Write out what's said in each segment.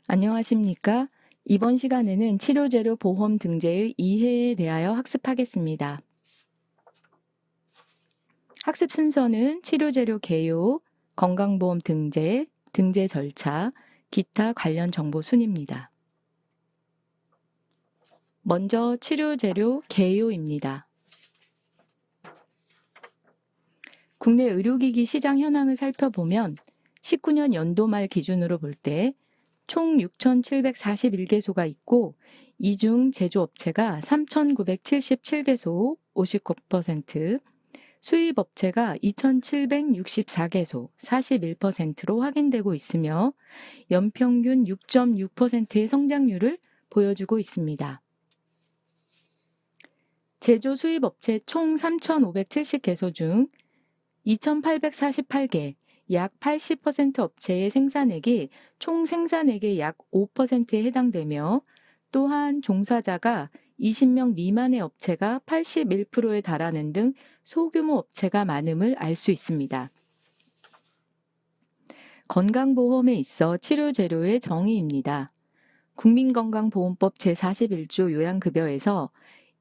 안녕하십니까? 이번 시간에는 치료재료 보험 등재의 이해에 대하여 학습하겠습니다. 학습 순서는 치료재료 개요, 건강보험 등재, 등재 절차, 기타 관련 정보 순입니다. 먼저 치료재료 개요입니다. 국내 의료기기 시장 현황을 살펴보면 19년 연도 말 기준으로 볼 때 총 6,741개소가 있고 이 중 제조업체가 3,977개소 59%, 수입업체가 2,764개소 41%로 확인되고 있으며 연평균 6.6%의 성장률을 보여주고 있습니다. 제조 수입업체 총 3,570개소 중 2,848개, 약 80% 업체의 생산액이 총 생산액의 약 5%에 해당되며 또한 종사자가 20명 미만의 업체가 81%에 달하는 등 소규모 업체가 많음을 알 수 있습니다. 건강보험에 있어 치료재료의 정의입니다. 국민건강보험법 제41조 요양급여에서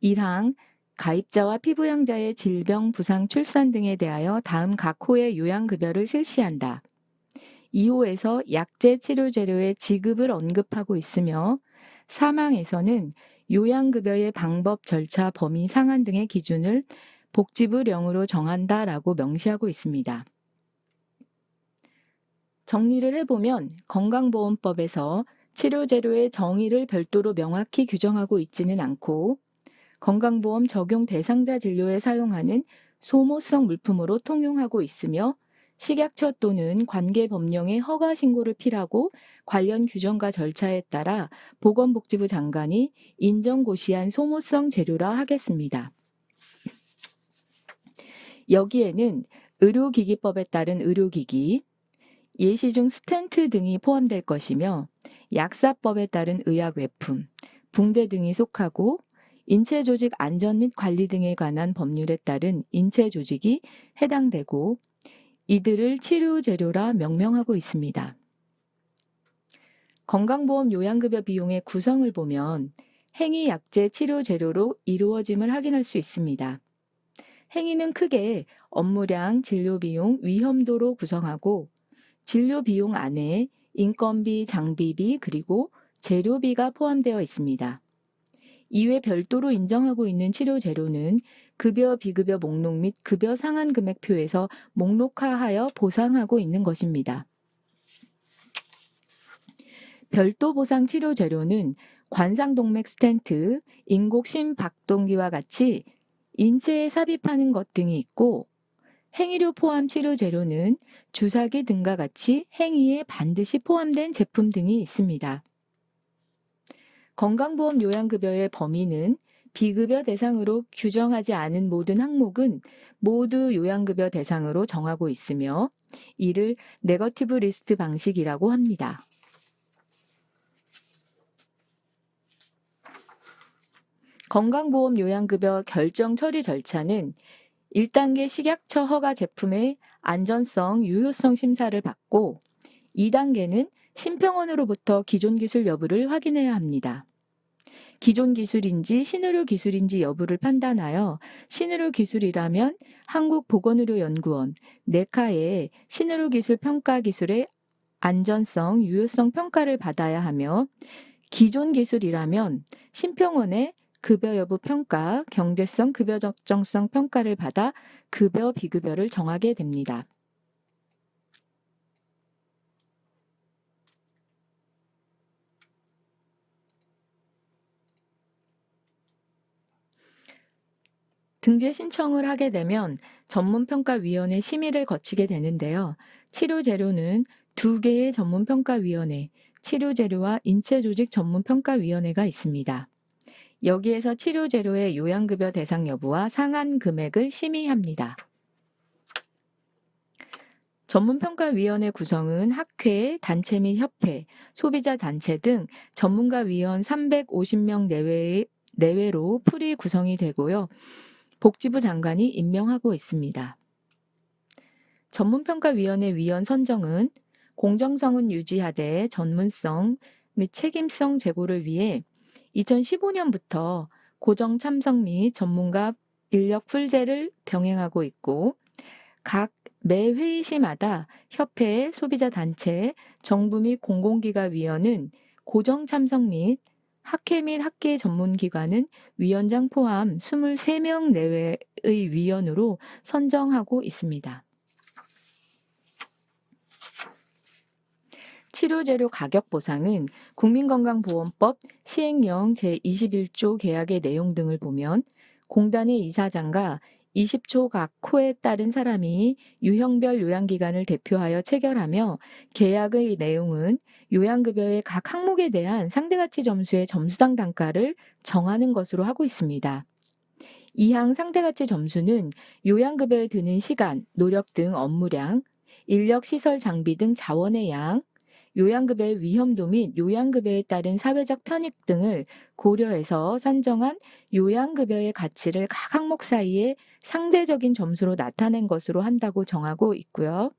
1항 가입자와 피부양자의 질병, 부상, 출산 등에 대하여 다음 각 호의 요양급여를 실시한다. 2호에서 약제 치료재료의 지급을 언급하고 있으며 3항에서는 요양급여의 방법, 절차, 범위, 상한 등의 기준을 복지부령으로 정한다라고 명시하고 있습니다. 정리를 해보면 건강보험법에서 치료재료의 정의를 별도로 명확히 규정하고 있지는 않고 건강보험 적용 대상자 진료에 사용하는 소모성 물품으로 통용하고 있으며 식약처 또는 관계법령의 허가 신고를 필하고 관련 규정과 절차에 따라 보건복지부 장관이 인정고시한 소모성 재료라 하겠습니다. 여기에는 의료기기법에 따른 의료기기, 예시 중 스텐트 등이 포함될 것이며 약사법에 따른 의약외품, 붕대 등이 속하고 인체조직 안전 및 관리 등에 관한 법률에 따른 인체조직이 해당되고 이들을 치료재료라 명명하고 있습니다. 건강보험 요양급여 비용의 구성을 보면 행위 약제 치료재료로 이루어짐을 확인할 수 있습니다. 행위는 크게 업무량, 진료비용, 위험도로 구성하고 진료비용 안에 인건비, 장비비, 그리고 재료비가 포함되어 있습니다. 이외 별도로 인정하고 있는 치료 재료는 급여, 비급여 목록 및 급여 상한 금액표에서 목록화하여 보상하고 있는 것입니다. 별도 보상 치료 재료는 관상동맥 스텐트, 인곡 심박동기와 같이 인체에 삽입하는 것 등이 있고 행위료 포함 치료 재료는 주사기 등과 같이 행위에 반드시 포함된 제품 등이 있습니다. 건강보험 요양급여의 범위는 비급여 대상으로 규정하지 않은 모든 항목은 모두 요양급여 대상으로 정하고 있으며 이를 네거티브 리스트 방식이라고 합니다. 건강보험 요양급여 결정 처리 절차는 1단계 식약처 허가 제품의 안전성, 유효성 심사를 받고 2단계는 심평원으로부터 기존 기술 여부를 확인해야 합니다. 기존 기술인지 신의료 기술인지 여부를 판단하여 신의료 기술이라면 한국보건의료연구원, 네카의 신의료 기술 평가 기술의 안전성, 유효성 평가를 받아야 하며 기존 기술이라면 심평원의 급여 여부 평가, 경제성, 급여 적정성 평가를 받아 급여, 비급여를 정하게 됩니다. 등재 신청을 하게 되면 전문평가위원회 심의를 거치게 되는데요. 치료재료는 2개의 전문평가위원회, 치료재료와 인체조직 전문평가위원회가 있습니다. 여기에서 치료재료의 요양급여 대상 여부와 상한 금액을 심의합니다. 전문평가위원회 구성은 학회, 단체 및 협회, 소비자단체 등 전문가위원 350명 내외로 풀이 구성이 되고요. 복지부 장관이 임명하고 있습니다. 전문평가위원회 위원 선정은 공정성은 유지하되 전문성, 및 책임성 제고를 위해 2015년부터 고정 참석 및 전문가 인력 풀제를 병행하고 있고 각 매 회의 시마다 협회, 소비자 단체, 정부 및 공공기관위원은 고정 참석 및 학회 및 학계 전문기관은 위원장 포함 23명 내외의 위원으로 선정하고 있습니다. 치료재료 가격 보상은 국민건강보험법 시행령 제21조 계약의 내용 등을 보면 공단의 이사장과 20초 각 호에 따른 사람이 유형별 요양기관을 대표하여 체결하며 계약의 내용은 요양급여의 각 항목에 대한 상대가치 점수의 점수당 단가를 정하는 것으로 하고 있습니다. 이항 상대가치 점수는 요양급여에 드는 시간, 노력 등 업무량, 인력, 시설, 장비 등 자원의 양, 요양급여의 위험도 및 요양급여에 따른 사회적 편익 등을 고려해서 산정한 요양급여의 가치를 각 항목 사이에 상대적인 점수로 나타낸 것으로 한다고 정하고 있고요.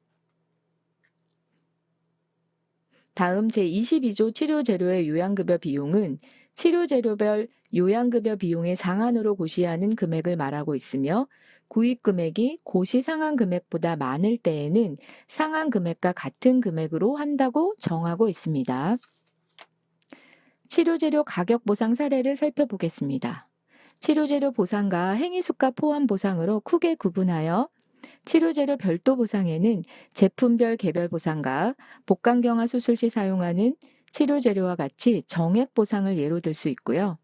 다음 제22조 치료재료의 요양급여 비용은 치료재료별 요양급여 비용의 상한으로 고시하는 금액을 말하고 있으며 구입 금액이 고시 상한 금액보다 많을 때에는 상한 금액과 같은 금액으로 한다고 정하고 있습니다. 치료재료 가격 보상 사례를 살펴보겠습니다. 치료재료 보상과 행위수가 포함 보상으로 크게 구분하여 치료재료 별도 보상에는 제품별 개별 보상과 복강경화 수술 시 사용하는 치료재료와 같이 정액 보상을 예로 들 수 있고요.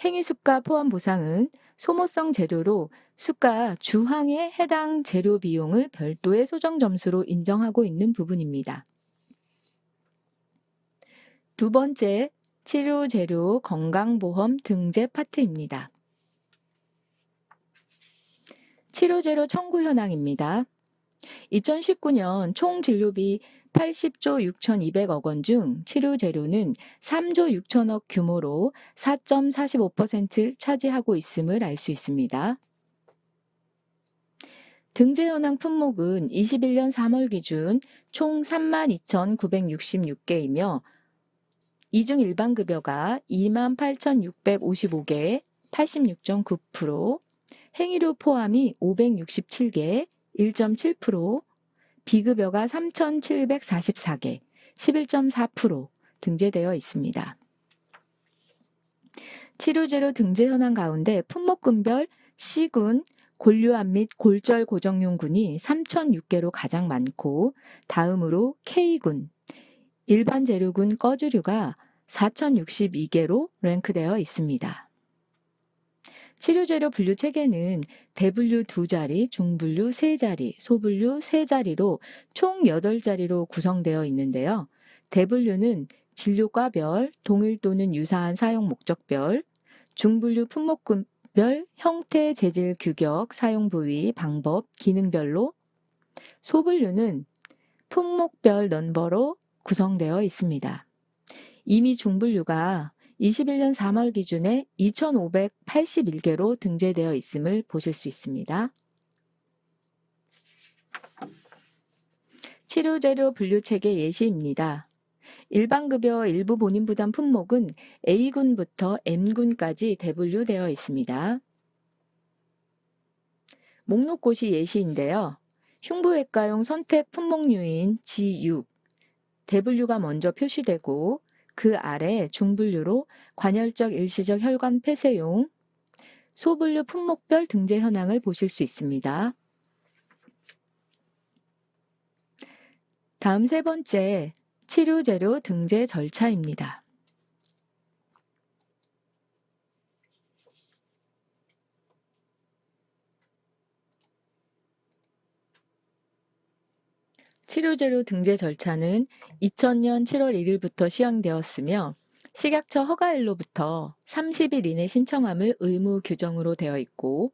행위수가 포함 보상은 소모성 재료로 수가 주항에 해당 재료 비용을 별도의 소정 점수로 인정하고 있는 부분입니다. 두 번째, 치료재료 건강보험 등재 파트입니다. 치료재료 청구 현황입니다. 2019년 총 진료비 80조 6,200억 원 중 치료재료는 3조 6천억 규모로 4.45%를 차지하고 있음을 알 수 있습니다. 등재 현황 품목은 21년 3월 기준 총 32,966개이며 이중 일반급여가 28,655개, 86.9%, 행위료 포함이 567개, 1.7%, 비급여가 3,744개, 11.4% 등재되어 있습니다. 치료재료 등재 현황 가운데 품목군별 C군, 골류암 및 골절 고정용군이 3,006개로 가장 많고 다음으로 K군, 일반 재료군 꺼주류가 4,062개로 랭크되어 있습니다. 치료재료 분류 체계는 대분류 2자리, 중분류 3자리, 소분류 3자리로 총 8자리로 구성되어 있는데요. 대분류는 진료과별, 동일 또는 유사한 사용 목적별, 중분류 품목군별, 형태, 재질, 규격, 사용 부위, 방법, 기능별로, 소분류는 품목별 넘버로 구성되어 있습니다. 이미 중분류가 21년 3월 기준에 2,581개로 등재되어 있음을 보실 수 있습니다. 치료재료 분류체계 예시입니다. 일반급여 일부 본인부담 품목은 A군부터 M군까지 대분류되어 있습니다. 목록고시 예시인데요. 흉부외과용 선택 품목류인 G6, 대분류가 먼저 표시되고 그 아래 중분류로 관열적 일시적 혈관 폐쇄용, 소분류 품목별 등재 현황을 보실 수 있습니다. 다음 세 번째, 치료재료 등재 절차입니다. 치료재료 등재 절차는 2000년 7월 1일부터 시행되었으며 식약처 허가일로부터 30일 이내 신청함을 의무 규정으로 되어 있고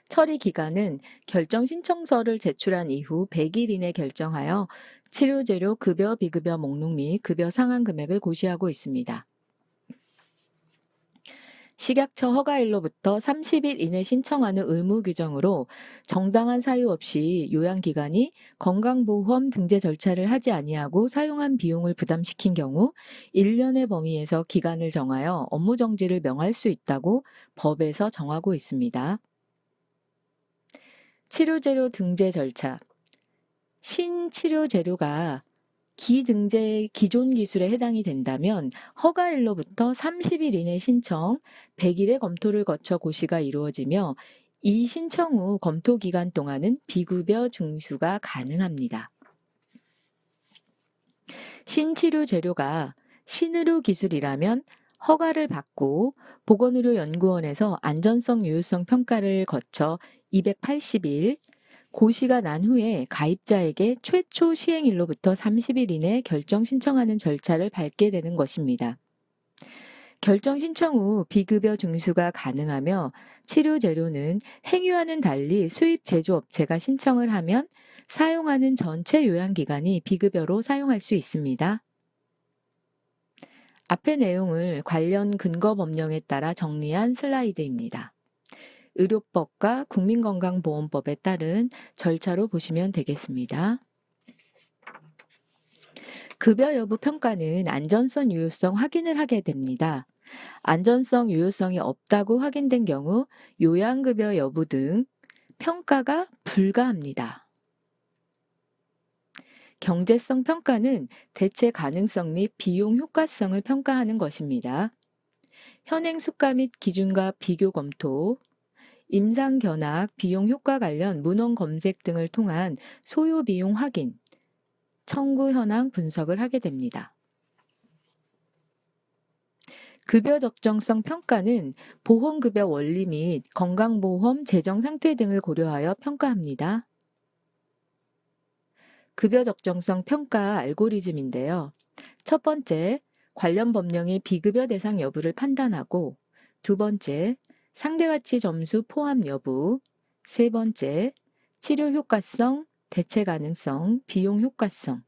처리 기간은 결정 신청서를 제출한 이후 100일 이내 결정하여 치료재료 급여 비급여 목록 및 급여 상한 금액을 고시하고 있습니다. 식약처 허가일로부터 30일 이내 신청하는 의무 규정으로 정당한 사유 없이 요양기관이 건강보험 등재 절차를 하지 아니하고 사용한 비용을 부담시킨 경우 1년의 범위에서 기간을 정하여 업무 정지를 명할 수 있다고 법에서 정하고 있습니다. 치료재료 등재 절차. 신치료재료가 기등재 기존 기술에 해당이 된다면 허가일로부터 30일 이내 신청, 100일의 검토를 거쳐 고시가 이루어지며 이 신청 후 검토 기간 동안은 비급여 증수가 가능합니다. 신치료 재료가 신의료 기술이라면 허가를 받고 보건의료연구원에서 안전성 유효성 평가를 거쳐 280일, 고시가 난 후에 가입자에게 최초 시행일로부터 30일 이내 결정 신청하는 절차를 밟게 되는 것입니다. 결정 신청 후 비급여 증수가 가능하며 치료 재료는 행위와는 달리 수입 제조업체가 신청을 하면 사용하는 전체 요양기관이 비급여로 사용할 수 있습니다. 앞의 내용을 관련 근거 법령에 따라 정리한 슬라이드입니다. 의료법과 국민건강보험법에 따른 절차로 보시면 되겠습니다. 급여 여부 평가는 안전성 유효성 확인을 하게 됩니다. 안전성 유효성이 없다고 확인된 경우 요양급여 여부 등 평가가 불가합니다. 경제성 평가는 대체 가능성 및 비용 효과성을 평가하는 것입니다. 현행 수가 및 기준과 비교 검토, 임상 견학, 비용 효과 관련 문헌 검색 등을 통한 소요 비용 확인, 청구 현황 분석을 하게 됩니다. 급여 적정성 평가는 보험급여 원리 및 건강보험 재정 상태 등을 고려하여 평가합니다. 급여 적정성 평가 알고리즘인데요. 첫 번째, 관련 법령의 비급여 대상 여부를 판단하고, 두 번째, 상대가치 점수 포함 여부, 세 번째, 치료 효과성, 대체 가능성, 비용 효과성,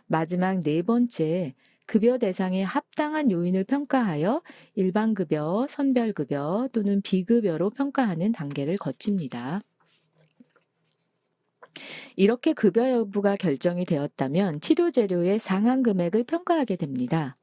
마지막 네 번째, 급여 대상의 합당한 요인을 평가하여 일반급여, 선별급여 또는 비급여로 평가하는 단계를 거칩니다. 이렇게 급여 여부가 결정이 되었다면 치료재료의 상한 금액을 평가하게 됩니다.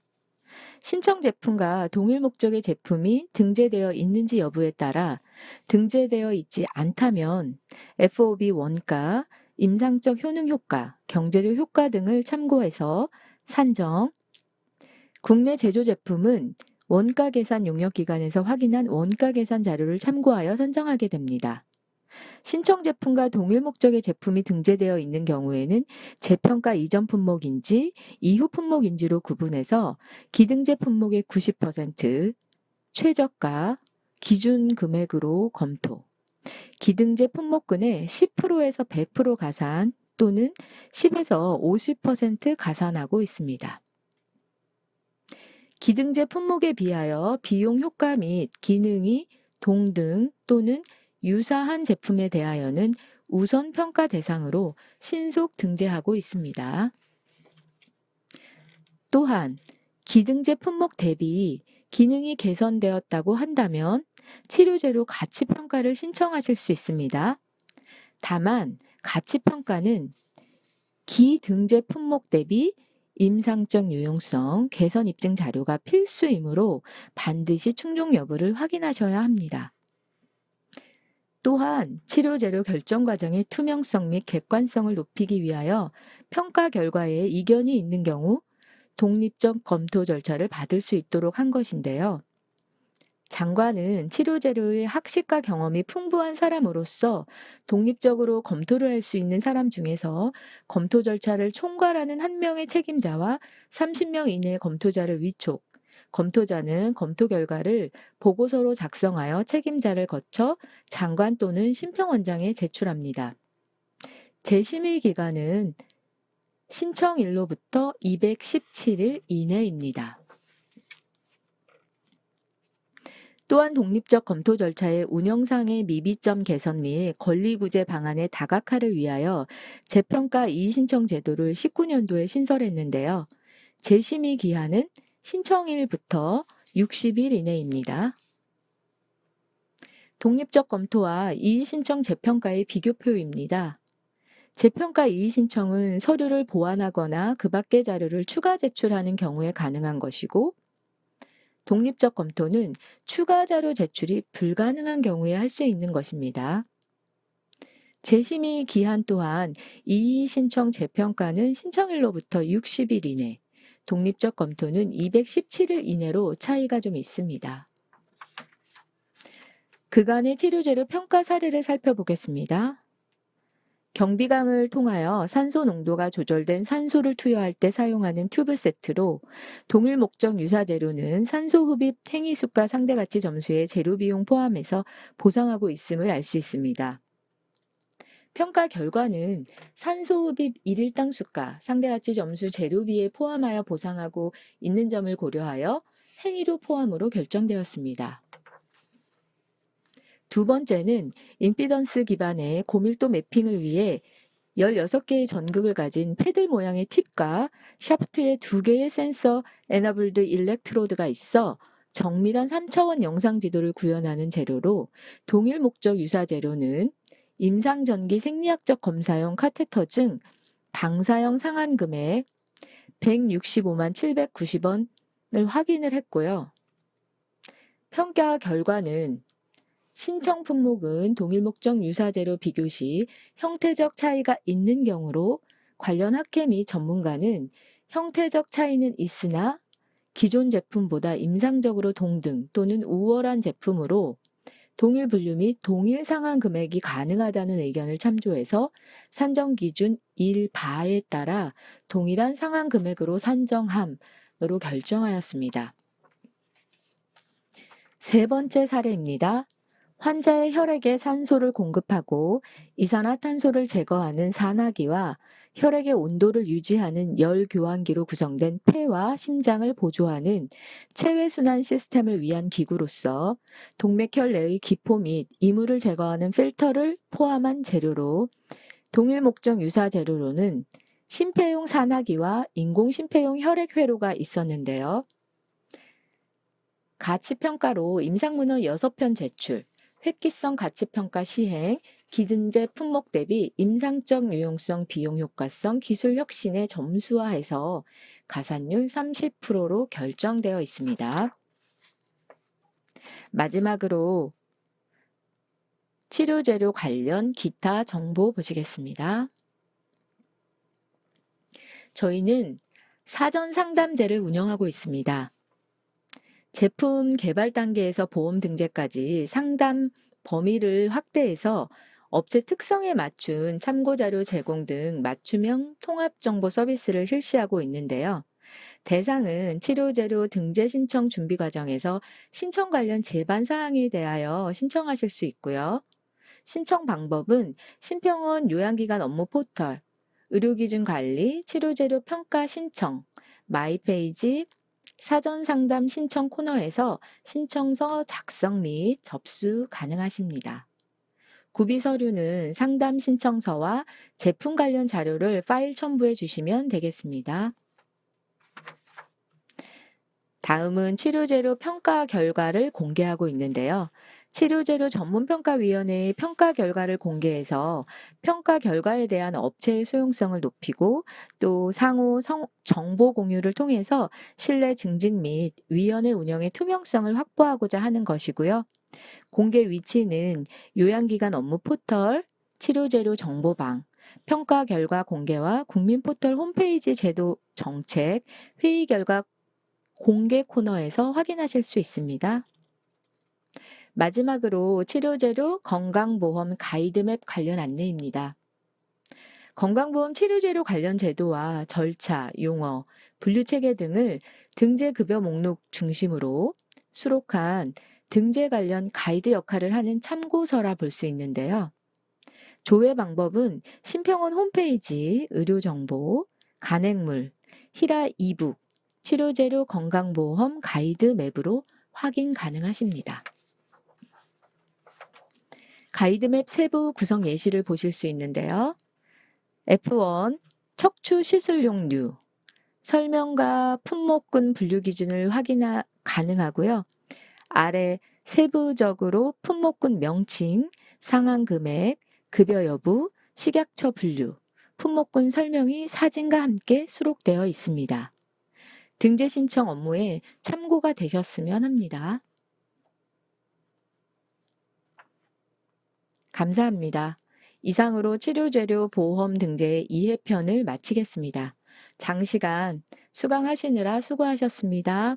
신청 제품과 동일 목적의 제품이 등재되어 있는지 여부에 따라 등재되어 있지 않다면 FOB 원가, 임상적 효능 효과, 경제적 효과 등을 참고해서 산정, 국내 제조 제품은 원가 계산 용역기관에서 확인한 원가 계산 자료를 참고하여 선정하게 됩니다. 신청 제품과 동일 목적의 제품이 등재되어 있는 경우에는 재평가 이전 품목인지 이후 품목인지로 구분해서 기등재 품목의 90%, 최저가, 기준 금액으로 검토, 기등재 품목군의 10%에서 100% 가산 또는 10에서 50% 가산하고 있습니다. 기등재 품목에 비하여 비용 효과 및 기능이 동등 또는 유사한 제품에 대하여는 우선 평가 대상으로 신속 등재하고 있습니다. 또한 기등재 품목 대비 기능이 개선되었다고 한다면 치료재료 가치평가를 신청하실 수 있습니다. 다만 가치평가는 기등재 품목 대비 임상적 유용성, 개선 입증 자료가 필수이므로 반드시 충족 여부를 확인하셔야 합니다. 또한 치료재료 결정 과정의 투명성 및 객관성을 높이기 위하여 평가 결과에 이견이 있는 경우 독립적 검토 절차를 받을 수 있도록 한 것인데요. 장관은 치료재료의 학식과 경험이 풍부한 사람으로서 독립적으로 검토를 할 수 있는 사람 중에서 검토 절차를 총괄하는 한 명의 책임자와 30명 이내의 검토자를 위촉, 검토자는 검토 결과를 보고서로 작성하여 책임자를 거쳐 장관 또는 심평원장에 제출합니다. 재심의 기간은 신청일로부터 217일 이내입니다. 또한 독립적 검토 절차의 운영상의 미비점 개선 및 권리구제 방안의 다각화를 위하여 재평가 이의신청 제도를 19년도에 신설했는데요. 재심의 기한은 신청일부터 60일 이내입니다. 독립적 검토와 이의신청 재평가의 비교표입니다. 재평가 이의신청은 서류를 보완하거나 그 밖의 자료를 추가 제출하는 경우에 가능한 것이고, 독립적 검토는 추가 자료 제출이 불가능한 경우에 할 수 있는 것입니다. 재심의 기한 또한 이의신청 재평가는 신청일로부터 60일 이내, 독립적 검토는 217일 이내로 차이가 좀 있습니다. 그간의 치료제로 평가 사례를 살펴보겠습니다. 경비강을 통하여 산소 농도가 조절된 산소를 투여할 때 사용하는 튜브 세트로 동일 목적 유사 재료는 산소 흡입 행위수가 상대가치 점수의 재료 비용 포함해서 보상하고 있음을 알 수 있습니다. 평가 결과는 산소 흡입 1일당 수가 상대가치 점수 재료비에 포함하여 보상하고 있는 점을 고려하여 행위료 포함으로 결정되었습니다. 두 번째는 임피던스 기반의 고밀도 매핑을 위해 16개의 전극을 가진 패들 모양의 팁과 샤프트에 2개의 센서 에너블드 일렉트로드가 있어 정밀한 3차원 영상 지도를 구현하는 재료로 동일 목적 유사 재료는 임상전기 생리학적 검사용 카테터 중 방사형 상한 금액 165만 790원을 확인을 했고요. 평가 결과는 신청 품목은 동일 목적 유사 재료 비교 시 형태적 차이가 있는 경우로 관련 학회 및 전문가는 형태적 차이는 있으나 기존 제품보다 임상적으로 동등 또는 우월한 제품으로 동일 분류 및 동일 상한 금액이 가능하다는 의견을 참조해서 산정 기준 1바에 따라 동일한 상한 금액으로 산정함으로 결정하였습니다. 세 번째 사례입니다. 환자의 혈액에 산소를 공급하고 이산화탄소를 제거하는 산화기와 혈액의 온도를 유지하는 열교환기로 구성된 폐와 심장을 보조하는 체외순환 시스템을 위한 기구로서 동맥혈 내의 기포 및 이물을 제거하는 필터를 포함한 재료로 동일 목적 유사 재료로는 심폐용 산화기와 인공심폐용 혈액회로가 있었는데요. 가치평가로 임상문헌 6편 제출, 획기성 가치평가 시행, 기증제 품목 대비 임상적 유용성 비용 효과성 기술 혁신의 점수화해서 가산율 30%로 결정되어 있습니다. 마지막으로 치료재료 관련 기타 정보 보시겠습니다. 저희는 사전 상담제를 운영하고 있습니다. 제품 개발 단계에서 보험 등재까지 상담 범위를 확대해서 업체 특성에 맞춘 참고자료 제공 등 맞춤형 통합정보 서비스를 실시하고 있는데요. 대상은 치료재료 등재 신청 준비 과정에서 신청 관련 제반 사항에 대하여 신청하실 수 있고요. 신청 방법은 심평원 요양기관 업무 포털, 의료기준 관리, 치료재료 평가 신청, 마이페이지, 사전 상담 신청 코너에서 신청서 작성 및 접수 가능하십니다. 구비 서류는 상담 신청서와 제품 관련 자료를 파일 첨부해 주시면 되겠습니다. 다음은 치료재료 평가 결과를 공개하고 있는데요. 치료재료 전문평가위원회의 평가 결과를 공개해서 평가 결과에 대한 업체의 수용성을 높이고 또 상호 정보 공유를 통해서 신뢰 증진 및 위원회 운영의 투명성을 확보하고자 하는 것이고요. 공개 위치는 요양기관 업무 포털, 치료재료 정보방, 평가 결과 공개와 국민포털 홈페이지 제도 정책, 회의 결과 공개 코너에서 확인하실 수 있습니다. 마지막으로 치료재료 건강보험 가이드맵 관련 안내입니다. 건강보험 치료재료 관련 제도와 절차, 용어, 분류체계 등을 등재급여 목록 중심으로 수록한 등재 관련 가이드 역할을 하는 참고서라 볼 수 있는데요. 조회 방법은 심평원 홈페이지, 의료정보, 간행물, 히라 이북, 치료재료 건강보험 가이드 맵으로 확인 가능하십니다. 가이드맵 세부 구성 예시를 보실 수 있는데요. F1 척추 시술용류 설명과 품목군 분류 기준을 확인 가능하고요. 아래 세부적으로 품목군 명칭, 상환 금액, 급여 여부, 식약처 분류, 품목군 설명이 사진과 함께 수록되어 있습니다. 등재 신청 업무에 참고가 되셨으면 합니다. 감사합니다. 이상으로 치료재료 보험 등재의 2회편을 마치겠습니다. 장시간 수강하시느라 수고하셨습니다.